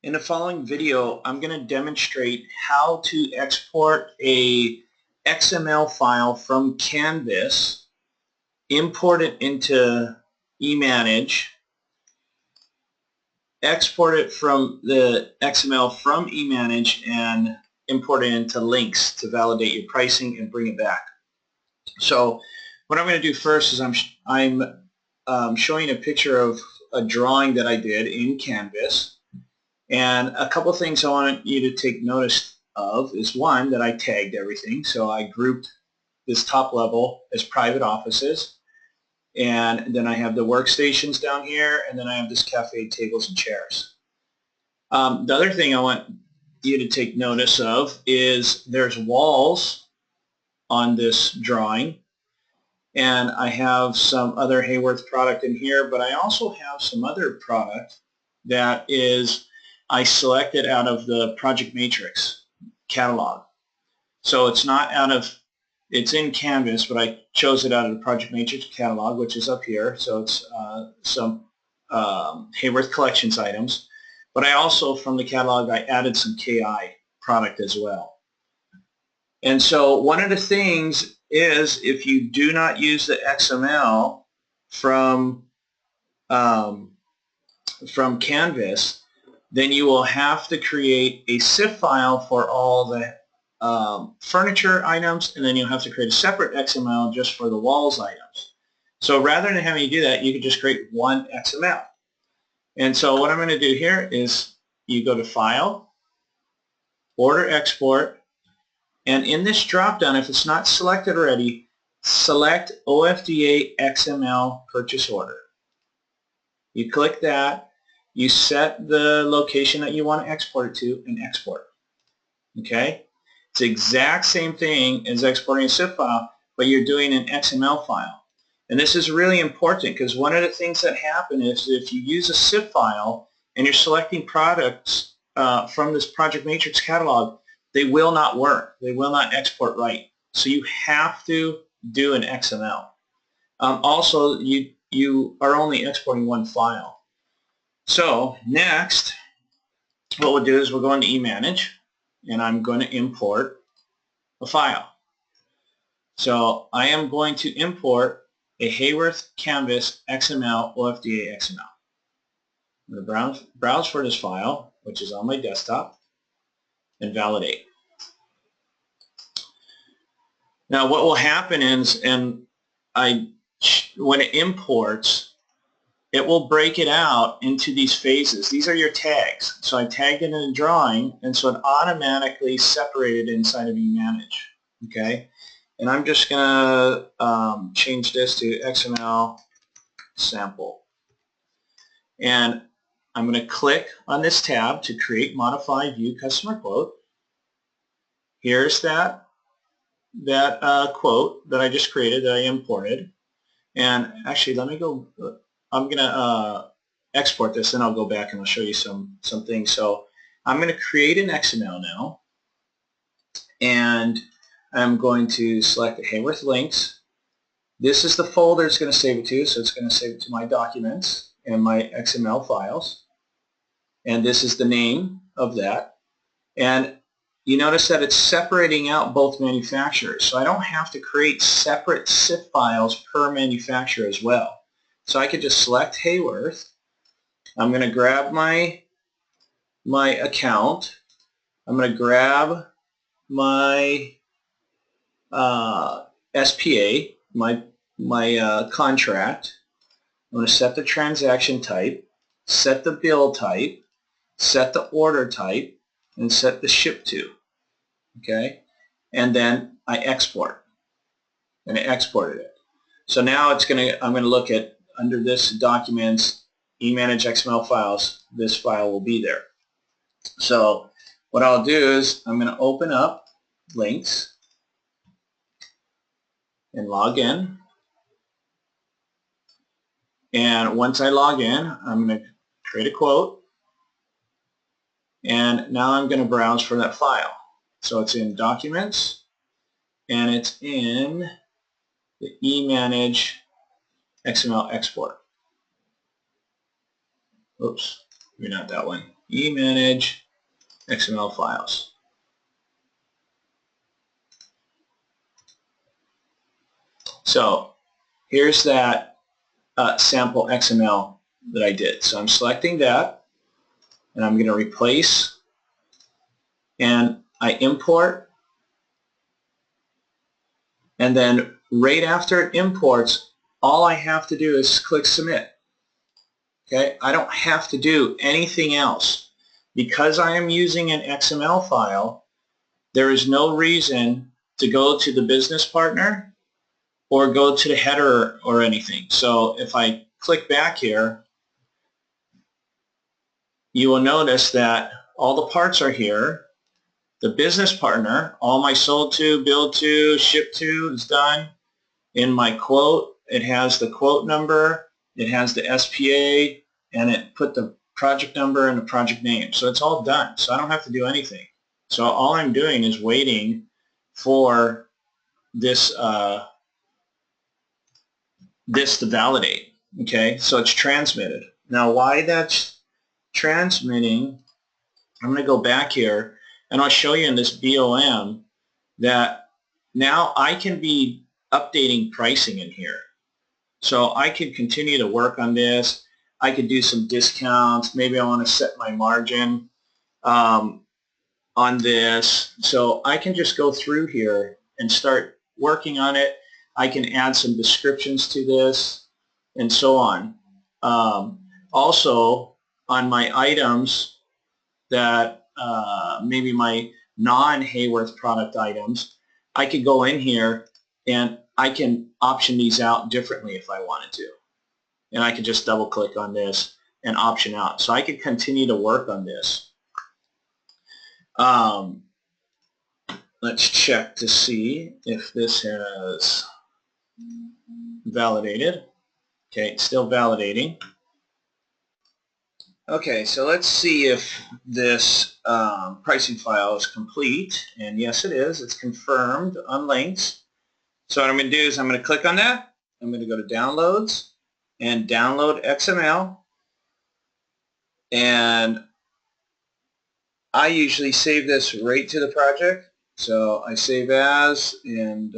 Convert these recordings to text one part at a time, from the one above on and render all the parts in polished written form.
In the following video, I'm going to demonstrate how to export a XML file from Canvas, import it into eManage, export it from the XML from eManage, and import it into Lynx to validate your pricing and bring it back. So what I'm going to do first is I'm showing a picture of a drawing that I did in Canvas. And a couple things I want you to take notice of is, one, that I tagged everything. So I grouped this top level as private offices, and then I have the workstations down here, and then I have this cafe, tables, and chairs. The other thing I want you to take notice of is there's walls on this drawing, and I have some other Haworth product in here, but I also have some other product that is I selected out of the ProjectMatrix catalog. So it's not out of, it's in Canvas, but I chose it out of the ProjectMatrix catalog, which is up here. So it's some Haworth Collections items. But I also, from the catalog, I added some KI product as well. And so one of the things is, if you do not use the XML from Canvas, then you will have to create a CIF file for all the furniture items, and then you'll have to create a separate XML just for the walls items. So rather than having you do that, you can just create one XML. And so what I'm going to do here is you go to File, Order Export, and in this drop-down, if it's not selected already, select OFDA XML Purchase Order. You click that. You set the location that you want to export it to and export. Okay? It's the exact same thing as exporting a CIF file, but you're doing an XML file. And this is really important, because one of the things that happen is if you use a CIF file and you're selecting products from this ProjectMatrix catalog, they will not work. They will not export right. So you have to do an XML. Also, you are only exporting one file. So next, what we'll do is we'll go into eManage, and I'm going to import a file. So I am going to import a Haworth Canvas XML OFDA XML. I'm going to browse for this file, which is on my desktop, and validate. Now what will happen is, when it imports, it will break it out into these phases. These are your tags. So I tagged it in a drawing, and so it automatically separated inside of eManage. Okay? And I'm just going to change this to XML sample. And I'm going to click on this tab to create, modify, view customer quote. Here's that quote that I just created, that I imported. And actually, let me go. I'm going to export this, and I'll go back and I'll show you some things. So I'm going to create an XML now, and I'm going to select the Haworth Lynx. This is the folder it's going to save it to, so it's going to save it to my documents and my XML files. And this is the name of that. And you notice that it's separating out both manufacturers, so I don't have to create separate CIF files per manufacturer as well. So I could just select Haworth. I'm going to grab my account. I'm going to grab my SPA, my contract. I'm going to set the transaction type, set the bill type, set the order type, and set the ship to. Okay? And then I export. And I exported it. So now I'm going to look at, under this documents, eManage XML files, this file will be there. So what I'll do is I'm going to open up Lynx and log in. And once I log in, I'm going to create a quote. And now I'm going to browse for that file. So it's in Documents, and it's in the eManage XML export. Oops, maybe not that one, e-manage XML files. So here's that sample XML that I did. So I'm selecting that, and I'm going to replace, and I import, and then right after it imports, all I have to do is click submit. Okay, I don't have to do anything else. Because I am using an XML file, there is no reason to go to the business partner or go to the header or anything. So if I click back here, you will notice that all the parts are here. The business partner, all my sold to, billed to, shipped to is done. In my quote, it has the quote number, it has the SPA, and it put the project number and the project name. So it's all done. So I don't have to do anything. So all I'm doing is waiting for this this to validate. Okay, so it's transmitted. Now why that's transmitting, I'm going to go back here and I'll show you in this BOM that now I can be updating pricing in here. So I could continue to work on this. I could do some discounts. Maybe I want to set my margin on this. So I can just go through here and start working on it. I can add some descriptions to this and so on. Also, on my items that maybe my non-Haworth product items, I could go in here and I can option these out differently if I wanted to. And I could just double click on this and option out. So I could continue to work on this. Let's check to see if this has validated. Okay, it's still validating. Okay, so let's see if this pricing file is complete. And yes, it is. It's confirmed on links. So what I'm going to do is I'm going to click on that. I'm going to go to Downloads and Download XML. And I usually save this right to the project. So I save as and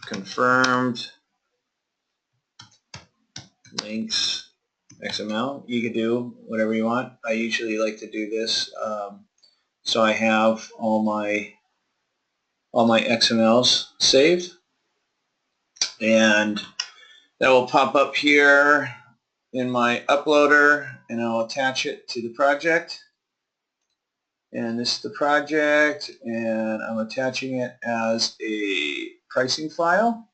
confirmed links XML. You can do whatever you want. I usually like to do this so I have all my XMLs saved, and that will pop up here in my uploader, and I'll attach it to the project. And this is the project, and I'm attaching it as a pricing file.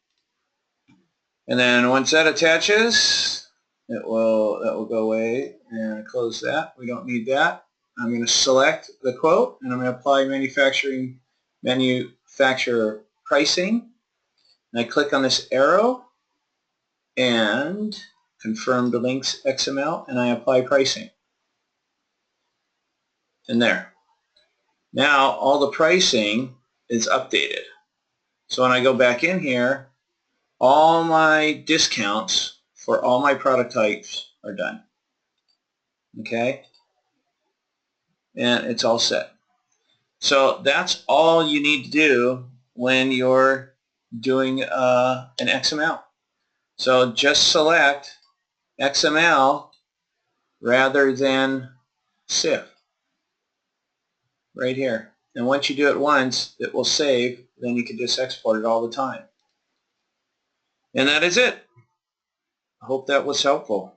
And then once that attaches, that will go away, and close that. We don't need that. I'm going to select the quote, and I'm going to apply manufacturer pricing. And I click on this arrow and confirm the links XML, and I apply pricing. And there. Now all the pricing is updated. So when I go back in here, all my discounts for all my product types are done. Okay? And it's all set. So that's all you need to do when you're doing an XML. So just select XML rather than CIF right here. And once you do it once, it will save. Then you can just export it all the time. And that is it. I hope that was helpful.